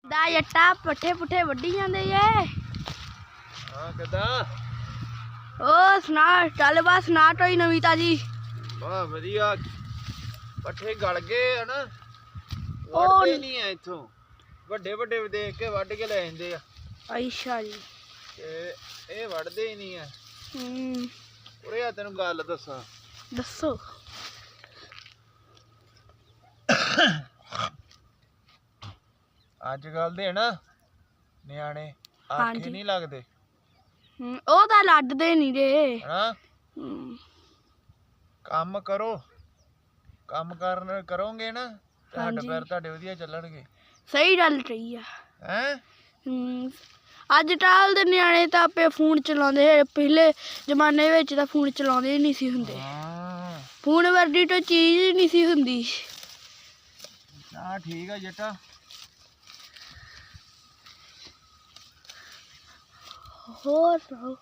ਦਾ ਜੱਟਾ ਪੱਠੇ ਪੁੱਠੇ ਵੱਢੀ ਜਾਂਦੇ ਏ। ਹਾਂ ਕਿੱਦਾਂ? ਓ ਸੁਣਾ ਚੱਲ ਬਸ ਸੁਣਾ ਕੋਈ ਨਵੀਂ ਤਾਜੀ। ਵਾਹ ਵਧੀਆ। ਪੱਠੇ ਗਲ ਗਏ ਹਨਾ, ਉਹ ਵੱਢਦੇ ਨਹੀਂ ਆ ਇੱਥੋਂ। ਵੱਡੇ ਵੱਡੇ ਦੇਖ ਕੇ ਵੱਢ ਕੇ ਲੈ ਜਾਂਦੇ ਆ। ਅੱਛਾ ਜੀ। ਤੇ ਇਹ ਵੱਢਦੇ ਹੀ ਨਹੀਂ ਆ। ਉਰੇ ਆ ਤੈਨੂੰ ਗੱਲ ਦੱਸਾਂ। ਦੱਸੋ। ਅੱਜ ਕੱਲ ਦੇ ਨਾ ਨਿਆਣੇ ਆਖੇ ਨਹੀਂ ਲੱਗਦੇ। ਉਹ ਤਾਂ ਲੱਡਦੇ ਨਹੀਂ ਰੇ ਹਨਾ। ਕੰਮ ਕਰੋ, ਕੰਮ ਕਰੋਗੇ ਨਾ ਤੇ ਹੱਡ ਪੈਰ ਤੁਹਾਡੇ ਵਧੀਆ ਚੱਲਣਗੇ। ਸਹੀ ਗੱਲ ਕਹੀ ਆ। ਹੈਂ ਅੱਜ ਕੱਲ੍ਹ ਦੇ ਨਿਆਣੇ ਤਾਂ ਆਪੇ ਫੋਨ ਚਲਾਉਂਦੇ। ਪਹਿਲੇ ਜ਼ਮਾਨੇ ਵਿੱਚ ਤਾਂ ਫੋਨ ਚਲਾਉਂਦੇ ਹੀ ਨਹੀਂ ਸੀ ਹੁੰਦੇ। ਫੋਨ ਵਰਗੀ ਤਾਂ ਚੀਜ਼ ਹੀ ਨਹੀਂ ਸੀ ਹੁੰਦੀ। ਹਾਂ ਠੀਕ ਆ ਜੱਟਾ। ਹੋਰ ਸੁਣਾਓ।